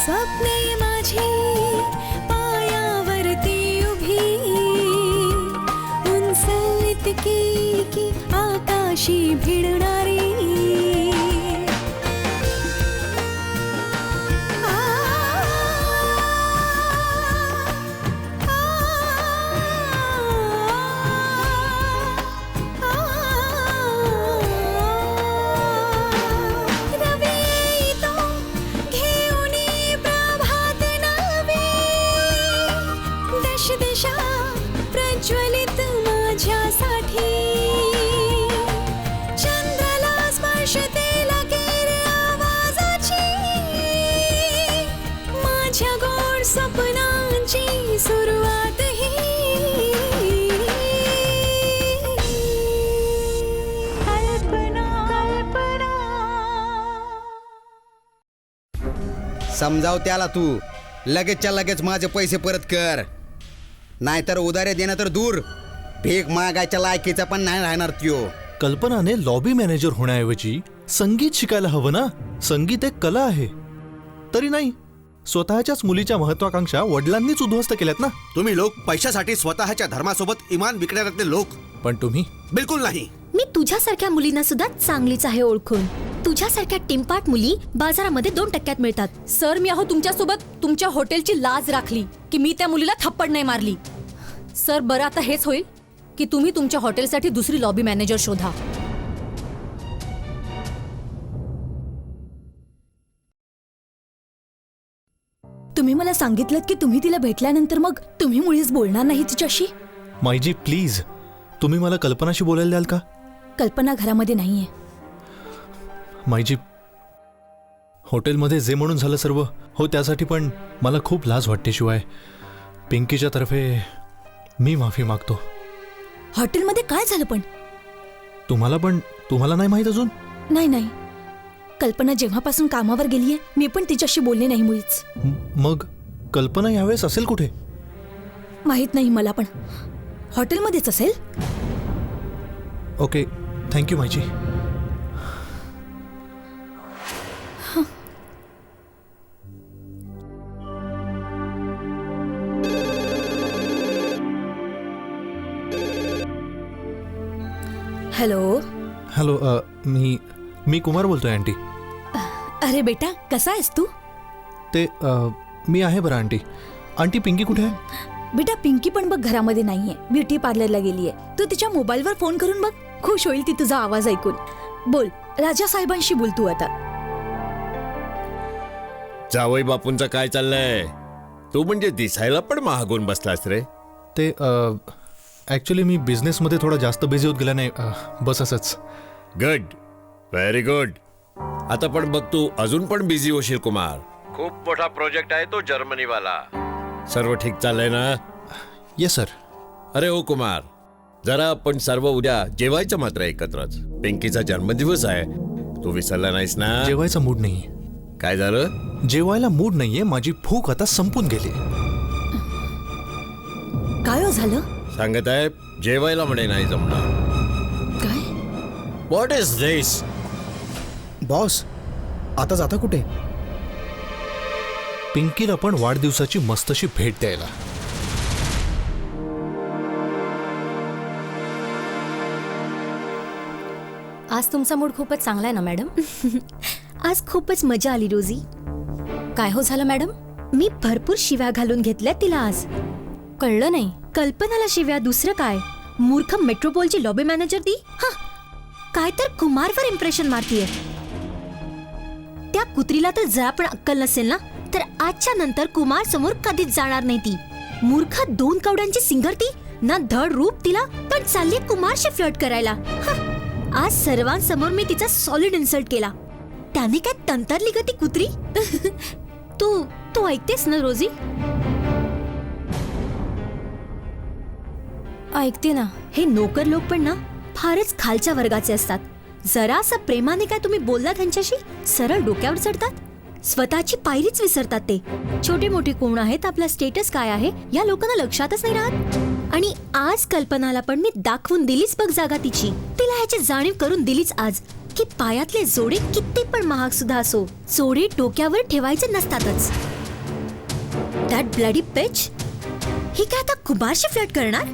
स्वप्ने माझी पायावरती उभी, उंच इतकी की आकाशी भिडणारी. प्रज्वलित माझ्यासाठी चंद्राला स्पर्शते लगेर आवाजाची, माझ्या गोड स्वप्नांची सुरुवात ही. कल्पना कल्पना. समजाव त्याला तू, लगेचच्या लगेच माझे पैसे परत कर, नाहीतर उधारे देणं तर दूर, भीक मागायच्या लायकीचा पण नाही राहणार त्यो. कल्पनाने लॉबी मॅनेजर होण्याऐवजी संगीत शिकायला हवं ना. संगीत एक कला आहे. तरी नाही, स्वतःच्याच मुलीच्या महत्वाकांक्षा वडिलांनीच उद्ध्वस्त केल्यात ना. तुम्ही लोक पैशासाठी स्वतःच्या धर्मासोबत इमान विकणाऱ्यातले लोक. पण तुम्ही बिलकुल नाही. मी तुझ्यासारख्या मुलींना सुद्धा चांगलीच आहे ओळखून. तुझ्यासारख्या टिंपाट मुली बाजारामध्ये 2% मिळतात. सर, मी तुमच्यासोबत तुमच्या हॉटेलची लाज राखली की मी त्या मुलीला थप्पड नाही मारली. सर, बरं आता हेच होईल की तुम्ही तुमच्या हॉटेलसाठी दुसरी लॉबी मॅनेजर शोधा. तुम्ही मला सांगितलं की तुम्ही तिला भेटल्यानंतर मग तुम्ही मुळीच बोलणार नाही तिच्याशी. मायजी प्लीज, तुम्ही मला कल्पनाशी बोलायला द्याल का? कल्पना घरामध्ये नाहीये. मायजी, हॉटेलमध्ये जे म्हणून झालं सर्व, हो त्यासाठी पण मला खूप लाज वाटते. शिवाय पिंकीच्या तर्फे मी माफी मागतो. हॉटेलमध्ये काय झालं पण? तुम्हाला नाही माहित अजून? नाही, कल्पना जेव्हापासून कामावर गेलीये मी पण तिच्याशी बोलले नाही मुळीच. मग कल्पना यावेळेस असेल कुठे? माहित नाही मला, पण हॉटेलमध्येच असेल. ओके, थँक्यू मायजी. हॅलो. मी कुमार बोलतोय आंटी. अरे बेटा, कसा आहेस तू? ते मी आहे बरं आंटी. आंटी, पिंकी कुठे आहे? बेटा, पिंकी पण बघ घरामध्ये नाहीये, ब्युटी पार्लरला गेलीये. तू तिच्या मोबाईलवर फोन करून बघ, खुश होईल ती तुझा आवाज ऐकून. बोल, राजा साहेबांशी बोल तू आता. जावई बापूंचं काय चाललंय? तू म्हणजे दिसायला पण महागून बसलास रे. ते ॲक्च्युली मी बिझनेसमध्ये थोडा जास्त बिझी होत गेला नाही, बस असंच. Good, very good. आता पण बघ, तू अजून पण बिझी होशील कुमार. खूप मोठा प्रोजेक्ट आहे तो जर्मनीवाला. सर्व ठीक चाललंय ना? Yes sir. अरे ओ कुमार, जरा आपण सर्व उद्या जेवायचं मात्र एकत्रच. पिंकीचा जन्मदिवस आहे, तू विसरला नाहीस ना? जेवायचा मूड नाहीये. काय झालं? जेवायला मूड नाहीये, माझी भूक आता संपून गेली. काय हो झालं? सांगत आहे, जेवायला म्हणे नाही जमणार. काय? What is this? बॉस, आता जाता कुठे? पिंकीला पण वाढदिवसाची मस्तशी भेट द्यायला. आज तुमचा मूड खूपच चांगला आहे ना मॅडम? आज खूपच मजा आली रोजी. काय हो झालं मॅडम? मी भरपूर शिव्या घालून घेतल्या तिला आज. कळलं नाही. कल्पनाला शिव्या, दुसरं काय. मूर्ख मेट्रोपोलची लॉबी मॅनेजर ती. काय तर कुमारवर इम्प्रेशन मारतीये. त्या कुत्रीला तर जरा पण अक्कल नसेल ना, तर आजच्या नंतर कुमार समोर कधीच जाणार नाही ती. मूर्ख 2 कवड्यांची सिंगर ती ना. धड रूप तिला, पण चालली कुमारशी फ्लर्ट करायला. आज सर्वांसमोर मी तिचा सॉलिड इन्सल्ट केला. त्याने काय तंतरली ग ती कुत्री. तू ऐकतेस ना रोजी? ऐकते ना. हे नोकर लोक पण ना फारच खालच्या वर्गाचे असतात. जरा असं प्रेमाने काय तुम्ही बोलला त्यांच्याशी, सरळ डोक्यावर चढतात. स्वतःची पायरीच विसरतात ते. छोटे मोठे कोण आहेत, आपला स्टेटस काय आहे, या लोकांना लक्षातच नाही राहत. आणि आज कल्पनाला पण मी दाखवून दिलीच बघ जागा तिची. तिला ह्याची जाणीव करून दिलीच आज की पायातले जोडे किती पण महाग सुद्धा असो, जोडे डोक्यावर ठेवायचे नसतातच. दॅट ब्लडी पिच, ही काय आता कुमारशी फ्लर्ट करणार?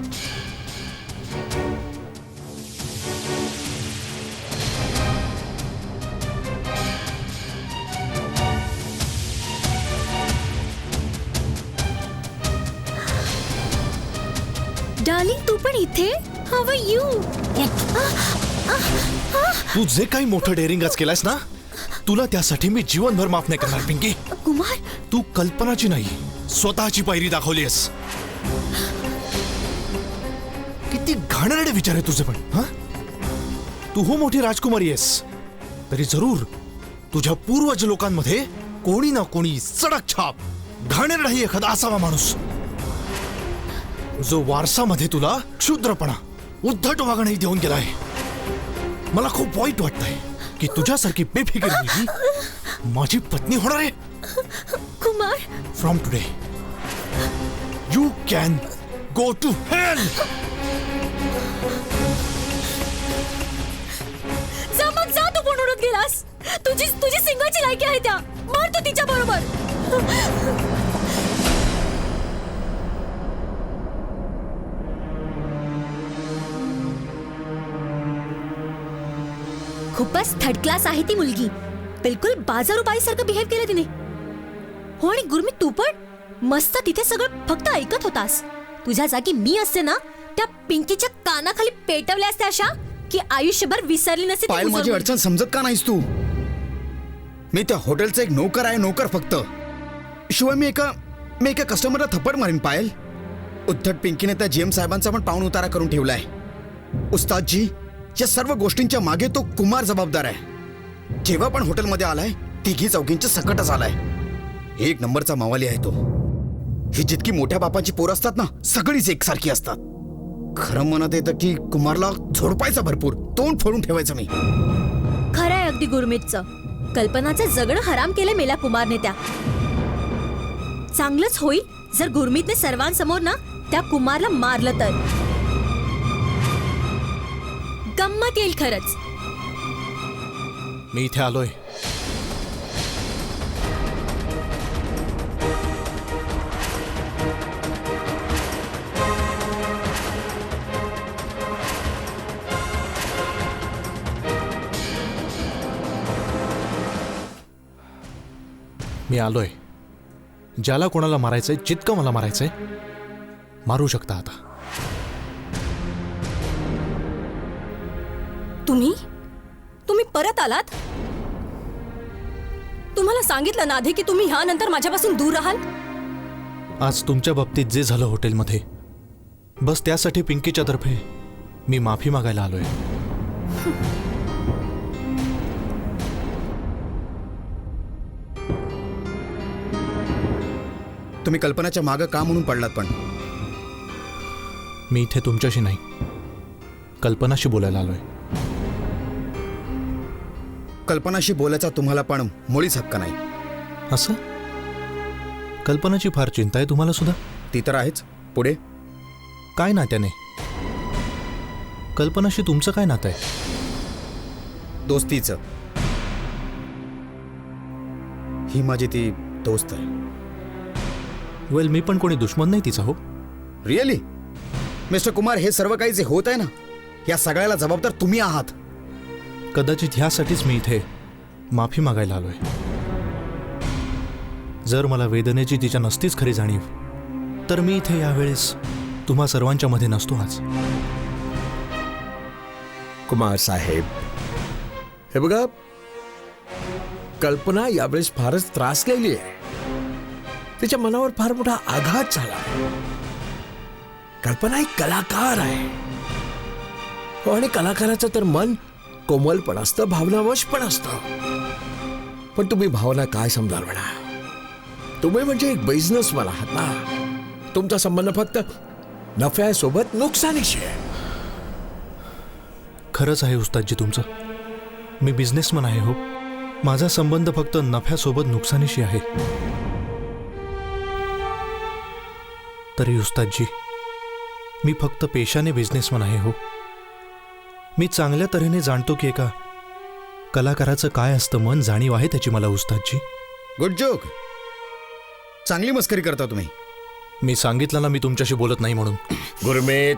डार्लिंग, तू पण इथे? How are you? तू जे काही मोठं डेअरिंग आज केलंयस ना, तुला त्यासाठी मी जीवनभर माफ नाही करणार पिंकी. कुमार, तू कल्पनाची नाही, स्वतःची पायरी दाखवलीस. किती घाणेरडे विचार आहे तुझे पण. हा, तू हो मोठी राजकुमारी आहेस, तरी जरूर तुझ्या पूर्वज लोकांमध्ये कोणी ना कोणी सडक छाप घाणेरडाही एखादा असावा माणूस, जो वारसामध्ये तुला क्षुद्रपणा, उद्धट वागणंही देऊन गेलाय. मला खूप वाईट वाटतंय की तुझ्यासारखी बेफिकीर मुलगी माझी पत्नी होणार आहे. Kumar, from today you can go to hell. जा मग जा, तू पण उडत गेलास. तुझी सिंगाची लायकी आहे त्या. मार तू तिच्या बरोबर. खूपच थर्ड क्लास आहे ती मुलगी. बिलकुल बाजारूबाईसारखं बिहेव केलं तिने. हो, आणि गुरमीत तू पण मस्त तिथे सगळं फक्त ऐकत होतास. तुझ्या जागी मी असते ना, त्या पिंकीच्या कानाखाली पेटवल्या असत्या अशा की आयुष्यभर विसरली नसती ती पायल, माझी कुजर अडचण समजत का नाहीस तू? मी त्या हॉटेलचा एक नोकर आहे, नोकर फक्त. शिवाय मी एका कस्टमरला थप्पड मारीन पायल. उद्धट पिंकीने त्या जीएम साहेबांचा पण पाऊण उतारा करून ठेवलाय. उस्तादजी, या सर्व गोष्टींच्या मागे तो कुमार जबाबदार आहे. जेव्हा पण हॉटेलमध्ये आलाय, तिघी चौघींच्या सकटच आलाय. एक नंबरचा मावाली आहे तो. ही जितकी मोठ्या बापाची पोरं असतात ना, सगळीच एकसारखी असतात. खरं मनात येतं की कुमारला झोडपायचा भरपूर, तोंड फोडून ठेवायचं मी. खरं आहे अगदी गुरमीतचं. कल्पनाचं जगणं हराम केलं मेला कुमारने त्या. चांगलंच होईल जर गुरमीतने सर्वांसमोर ना त्या कुमारला मारलं तर. गंमत येईल खरंच. मी इथे आलोय ज्याला कोणाला मारायचंय, जितकं मला मारायचंय मारू शकता आता. तुम्ही परत आलात? तुम्हाला सांगितलं ना आधी की तुम्ही ह्यानंतर माझ्यापासून दूर राहाल. आज तुमच्या बाबतीत जे झालं हॉटेलमध्ये, बस त्यासाठी पिंकीच्या तर्फे मी माफी मागायला आलोय. तुम्ही कल्पनाच्या मागं का म्हणून पडलात? पण मी इथे तुमच्याशी नाही, कल्पनाशी बोलायला आलोय. कल्पनाशी बोलायचा तुम्हाला पण मुळीच हक्क नाही. असं? कल्पनाची फार चिंता आहे तुम्हाला सुद्धा? ती तर आहेच. पुढे काय नात्याने? कल्पनाशी तुमचं काय नातं आहे? दोस्तीचं. ही माझी ती दोस्त आहे. वेल, मी पण कोणी दुश्मन नाही तिचा. हो, रिअली मिस्टर कुमार, हे सर्व काही जे होत आहे ना, या सगळ्याला जबाबदार तुम्ही आहात. कदाचित ह्यासाठीच मी इथे माफी मागायला आलोय. जर मला वेदनेची तिच्या नसतीच खरी जाणीव, तर मी इथे यावेळेस तुम्हा सर्वांच्या मध्ये नसतो आज. कुमार साहेब, हे बघा, कल्पना यावेळेस फारच त्रासलेली आहे. तिच्या मनावर फार मोठा आघात झाला. कल्पना एक कलाकार आहे. हो, आणि कलाकाराचं तर मन कोमल पण असतं, भावनावश पण असतं. पण तुम्ही भावना काय समजाल म्हणा? तुम्ही म्हणजे एक बिझनेसमॅन आहात ना. तुमचा संबंध फक्त नफ्यासोबत नुकसानीशी आहे. खरंच आहे उस्तादजी तुमचं. मी बिझनेसमन आहे. हो, माझा संबंध फक्त नफ्यासोबत नुकसानीशी आहे. तरी उस्तादजी, मी फक्त पेशाने बिझनेसमन आहे हो. मी चांगल्या तऱ्हेने जाणतो की एका कलाकाराचं काय असतं मन, जाणीव आहे त्याची मला उस्तादजी. Good joke. चांगली मस्करी करता तुम्ही. मी सांगितलं ना मी तुमच्याशी बोलत नाही म्हणून. गुरमीत,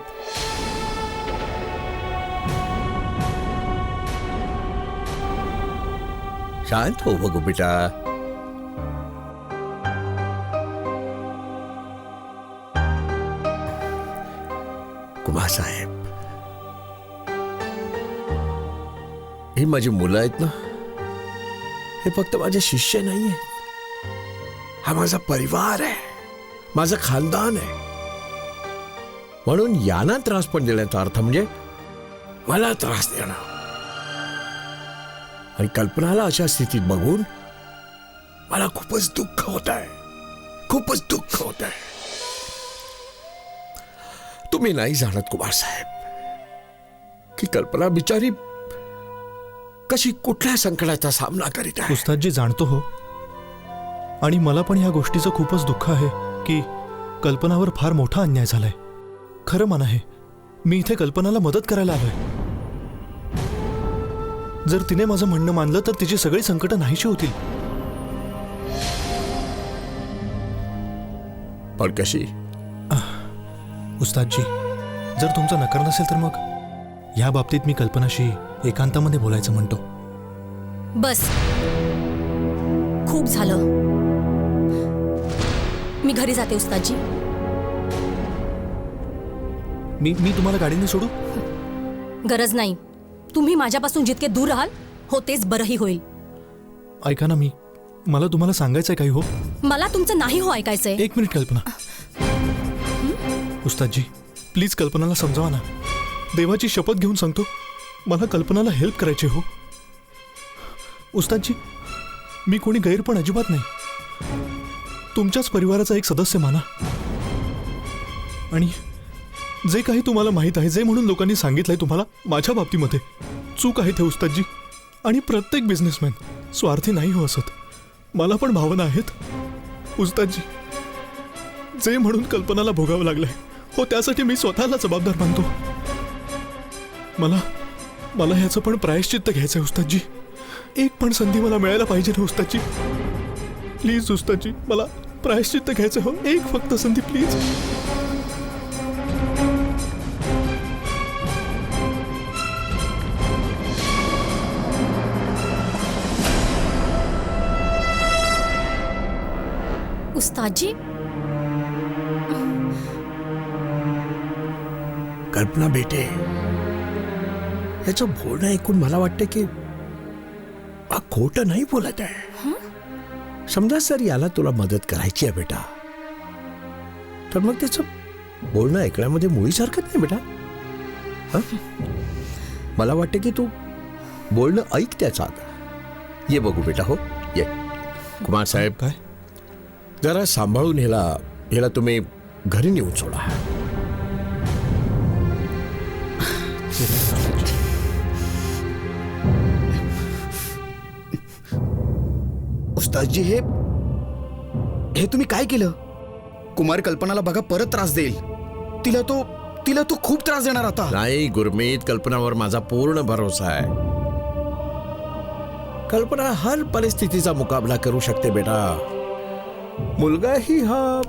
शांत हो बघू बेटा. कुमार साहेब, ही माझी मुलं आहेत ना, हे फक्त माझे शिष्य नाही आहेत. हा माझा परिवार आहे, माझं खानदान आहे. म्हणून यांना त्रास पण देण्याचा अर्थ म्हणजे मला त्रास देणं. आणि कल्पनाला अशा स्थितीत बघून मला खूपच दुःख होत आहे, खूपच दुःख होत आहे. तुम्ही नाही जाणत कुमार साहेब की कल्पना बिचारी कशी कुठल्या संकटाचा सामना करीत आहे. उस्तादजी जाणतो हो, आणि मला पण या गोष्टीचं खूपच दुःख आहे की कल्पनावर फार मोठा अन्याय झालाय. खरं मन आहे, मी इथे कल्पनाला मदत करायला आलोय. जर तिने माझं म्हणणं मानलं तर तिची सगळी संकट नाहीशी होतील. पण कशी? उस्तादजी, जर तुमचा नकार नसेल तर मग या बाबतीत मी कल्पनाशी एकांतामध्ये बोलायचं म्हणतो. बस, खूप झालं. मी घरी जाते उस्तादजी. मी तुम्हाला गाडीने सोडू? गरज नाही. तुम्ही माझ्यापासून जितके दूर राहाल हो तेच बरंही होईल. ऐका ना, मला तुम्हाला सांगायचंय काही हो. मला तुमचं नाही हो ऐकायचंय. एक मिनिट कल्पना. उस्तादजी, प्लीज कल्पनाला समजावा ना. देवाची शपथ घेऊन सांगतो, मला कल्पनाला हेल्प करायची हो. उस्तादजी, मी कोणी गैर पण अजिबात नाही. तुमच्याच परिवाराचा एक सदस्य माना. आणि जे काही तुम्हाला माहीत आहे, जे म्हणून लोकांनी सांगितलंय तुम्हाला माझ्या बाबतीमध्ये, चूक आहे ते उस्तादजी. आणि प्रत्येक बिझनेसमॅन स्वार्थी नाही हो असत. मला पण भावना आहेत उस्तादजी. जे म्हणून कल्पनाला भोगावं लागलंय हो त्यासाठी मी स्वतःला जबाबदार मानतो. मला ह्याचं पण प्रायश्चित्त घ्यायचंय उस्तादजी. एक पण संधी मला मिळायला पाहिजे ना उस्तादजी. प्लीज उस्तादजी, मला प्रायश्चित्त घ्यायचं हो. एक फक्त संधी प्लीज. उस्तादजी, कल्पना बेटे, याचं बोलणं ऐकून मला वाटतं की हा खोटं नाही बोलत आहे. समजा सर याला तुला मदत करायची आहे बेटा, तर मग त्याचं बोलणं ऐकण्यामध्ये मुळीच हरकत नाही बेटा. हं? मला वाटतं की तू बोलणं ऐक त्याचं. आता ये बघू बेटा. हो ये. कुमार साहेब, काय? जरा सांभाळून ह्याला तुम्ही घरी नेऊन सोडा. उस्तादजी, हे तुम्ही काय केलं? कुमार कल्पनाला बघा परत त्रास देईल. तिला तो खूप त्रास देणार आता. नाही गुरमीत, कल्पनावर माझा पूर्ण भरोसा आहे. कल्पना हर परिस्थितीचा मुकाबला करू शकते बेटा. मुलगाही हा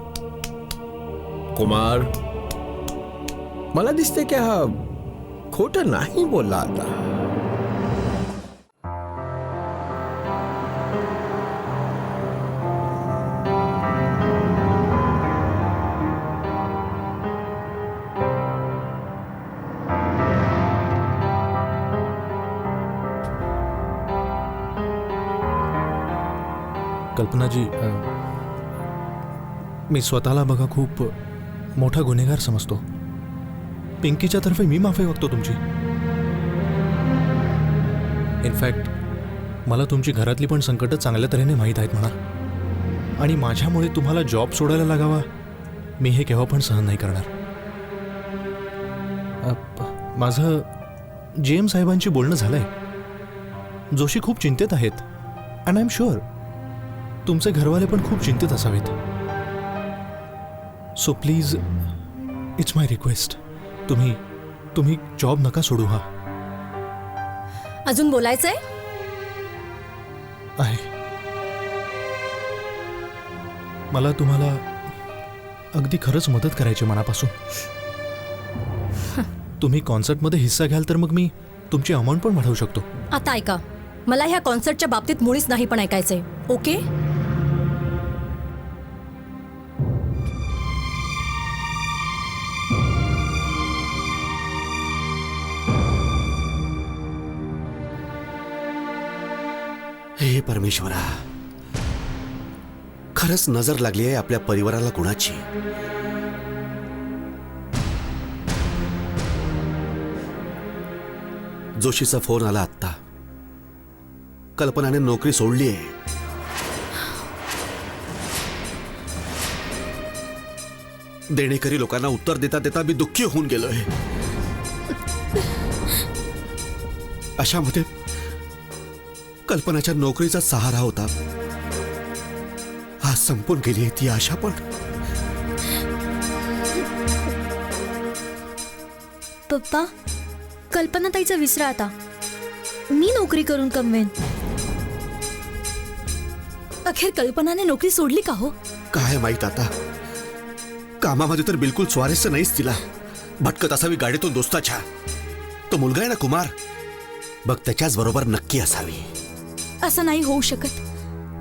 कुमार, मला दिसते की हा खोटं नाही बोलला आता. कल्पनाजी, मी स्वतःला बघा खूप मोठा गुन्हेगार समजतो. पिंकीच्या तर्फे मी माफी मागतो तुमची. इनफॅक्ट मला तुमची घरातली पण संकटं चांगल्या तऱ्हेने माहीत आहेत म्हणा. आणि माझ्यामुळे तुम्हाला जॉब सोडायला लागावा, मी हे केव्हा पण सहन नाही करणार. माझं GM साहेबांशी बोलणं झालंय. जोशी खूप चिंतेत आहेत. अँड आय एम शुअर तुमचे घरवाले पण खूप चिंतित असावेत. So please it's my request, तुम्ही जॉब नका सोडू. हा अजून बोलायचंय? आहे. मला तुम्हाला अगदी खरंच मदत करायची मनापासून. तुम्ही कॉन्सर्टमध्ये हिस्सा घ्याल तर मग मी तुमची अमाऊंट पण वाढवू शकतो. आता ऐका, मला ह्या कॉन्सर्टच्या बाबतीत मुळीच नाही पण ऐकायचंय. ओके? हे परमेश्वरा, खरंच नजर लागली आहे आपल्या परिवाराला कुणाची. जोशीचा फोन आला आत्ता. कल्पनाने नोकरी सोडली आहे. देणेकरी लोकांना उत्तर देता देता मी दुःखी होऊन गेलोय. अशामध्ये कल्पनाच्या नोकरीचा सहारा होता, आज संपून गेली आहे ती आशा पण. पप्पा, कल्पना ताईचा विसरा आता. मी नोकरी करून कमवेन. अखेर कल्पनाने नोकरी सोडली का हो? काय माहित आता. कामामध्ये तर बिलकुल स्वारस्य नाहीच तिला. भटकत असावी गाडीतून दोस्ताच्या. तो मुलगा आहे ना कुमार, बघ त्याच्याच बरोबर नक्की असावी. असं नाही होऊ शकत.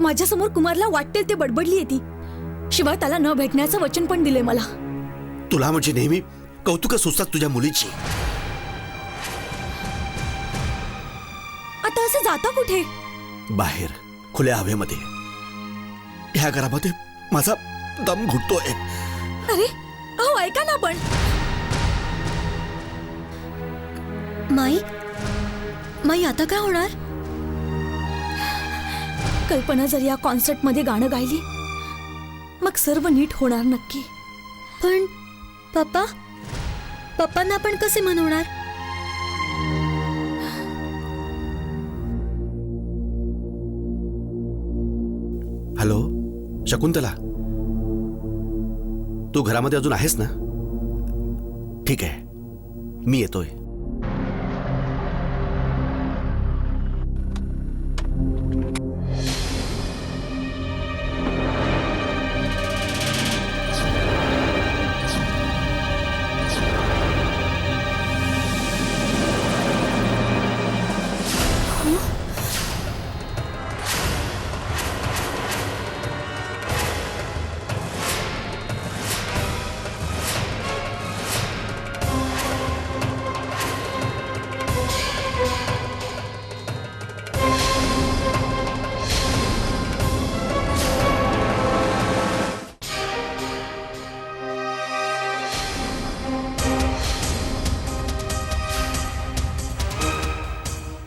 माझ्यासमोर कुमारला वाटेल ते बडबडली ती. शिवाय त्याला न भेटण्याचं वचन पण दिले मला. तुला म्हणजे नेहमी कौतुक सुचतात तुझ्या मुलीची. आता असं जाता कुठे? बाहेर खुल्या हवेमध्ये. ह्या घरामध्ये माझा दम घुटतोय. अरे अहो, ऐका ना पण. माई आता काय होणार? कल्पना जर या कॉन्सर्टमध्ये गाणं गायली मग सर्व नीट होणार नक्की. पण पप्पांना आपण कसे मनवणार? हॅलो शकुंतला, तू घरामध्ये अजून आहेस ना? ठीक आहे, मी येतोय.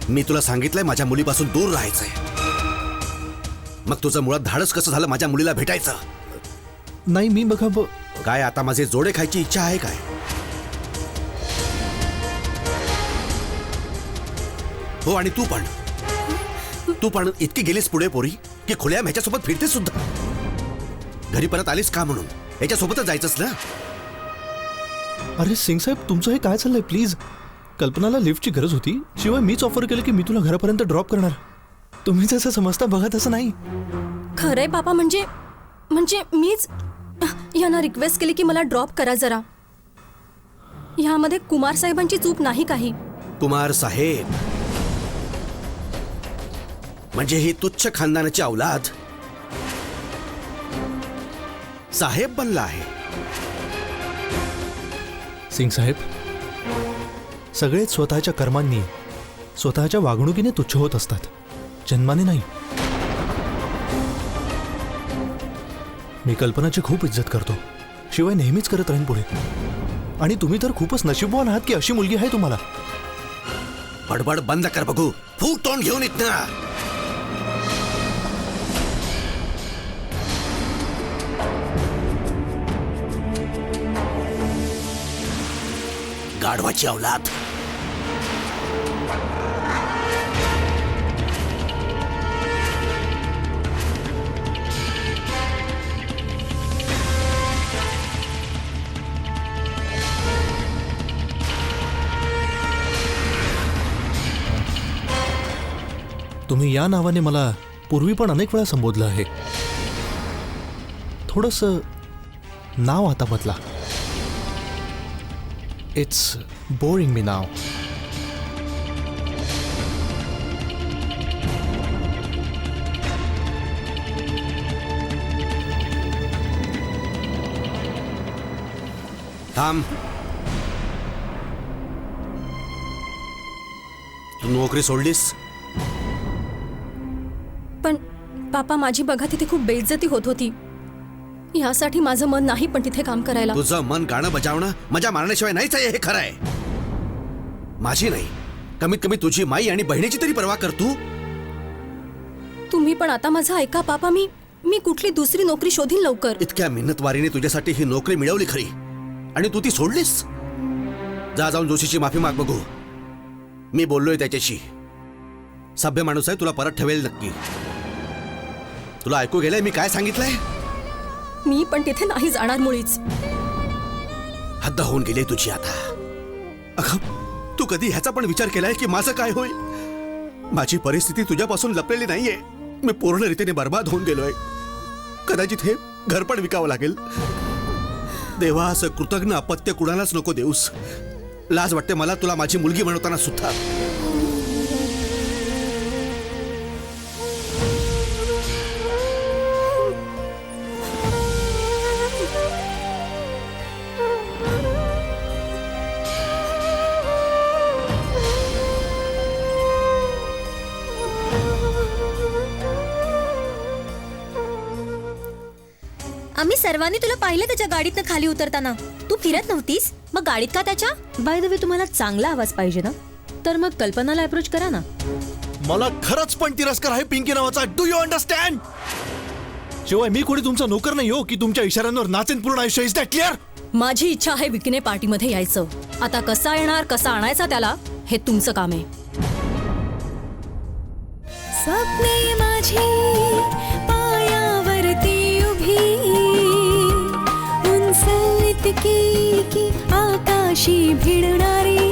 मी तुला सांगितलंय माझ्या मुलीपासून दूर राहायचंय. मग तुझं मुळात धाडस कसं झालं माझ्या मुलीला भेटायचं? नाही मी बघा काय आता माझे जोडे खायची इच्छा आहे काय? हो, आणि तू पण इतकी गेलीस पुढे पोरी की खुल्या ह्याच्यासोबत फिरतेस सुद्धा. घरी परत आलीस का म्हणून याच्यासोबतच जायचंच ना. अरे सिंग साहेब, तुमचं हे काय चाललंय? प्लीज, कल्पनाला लिफ्टची गरज होती. शिवाय मीच ऑफर केलं की मी तुला घरापर्यंत ड्रॉप करणार. तुम्ही जसं समजता बघा तसं नाही. खरंय बाबा, म्हणजे मीच यांना रिक्वेस्ट केली की मला ड्रॉप करा जरा. ह्यामध्ये कुमार साहेबांची चूक नाही काही. कुमार साहेब म्हणजे ही तुच्छ खानदानाची औलाद साहेब बनला आहे. सिंग साहेब, सगळेच स्वतःच्या कर्मांनी, स्वतःच्या वागणुकीने तुच्छ होत असतात, जन्माने नाही. मी कल्पनाची खूप इज्जत करतो, शिवाय नेहमीच करत राहीन पुढे. आणि तुम्ही तर खूपच नशीबवान आहात की अशी मुलगी आहे तुम्हाला. बडबड बंद कर बघू. फूट तोंड घेऊन येत ना. गाढवाची औलाद. तुम्ही या नावाने मला पूर्वी पण अनेक वेळा संबोधलं आहे. थोडस नाव आता बदला. इट्स बोरिंग मी नाव. थांब. तू नोकरी सोडलीस? पण पापा, माझी बघा तिथे खूप बेइज्जती होत होती. यासाठी माझं मन नाही पण तिथे काम करायला. तुझं मन गाणं बजावणं मजा मारण्याशिवाय नाहीच आहे, हे खरं आहे. माझी नाही, कमीत कमी तुझी माई आणि बहिणीची तरी पर्वा कर तू. तुम्ही पण आता माझं ऐका पापा. मी कुठली दुसरी नोकरी शोधीन लवकर. इतक्या मेहनतवारीने तुझ्यासाठी ही नोकरी मिळवली खरी, आणि तू ती सोडलीस. जा, जाऊन जोशीची माफी माग बघू. मी बोललोय त्याच्याशी. सभ्य माणूस आहे, तुला परत ठेवेल नक्की. तुला ऐकू गेलंय मी काय सांगितलंय? मी पण तिथे नाही जाणार मुळीच. हद्द होऊन गेली तुझी आता. अगं, तू कधी ह्याचा पण विचार केलाय की माझं काय होईल? माझी परिस्थिती तुझ्यापासून लपलेली नाहीये. मी पूर्ण रीतीने बर्बाद होऊन गेलोय. कदाचित हे घर पण विकावं लागेल. देवा, असं कृतज्ञ अपत्य कुणालाच नको देऊस. लाज वाटते मला तुला माझी मुलगी म्हणवताना सुद्धा. आम्ही सर्वांनी तुला पाहिलं त्याच्या गाडीतनं खाली उतरताना. तू फिरत नव्हतीस, मग गाडीत का त्याच्या? बाय द वे, तुम्हाला चांगला आवाज पाहिजे ना, तर मग कल्पनाला अप्रोच करा ना. मला खरंच पण तिरस्कार आहे पिंकी नावाचा. Do you understand? शिवाय मी कोणी तुमचा नोकर नाही हो की तुमच्या इशाऱ्यांवर नाचेन पूर्ण आयुष्य. Is that clear? माझी इच्छा आहे विकीने पार्टीमध्ये यायचं. आता कसा येणार, कसा आणायचा त्याला, हे तुमचं काम आहे. स्वप्ने माझी पायावरती उभी, उंच इतकी की आकाशी भिडणारी.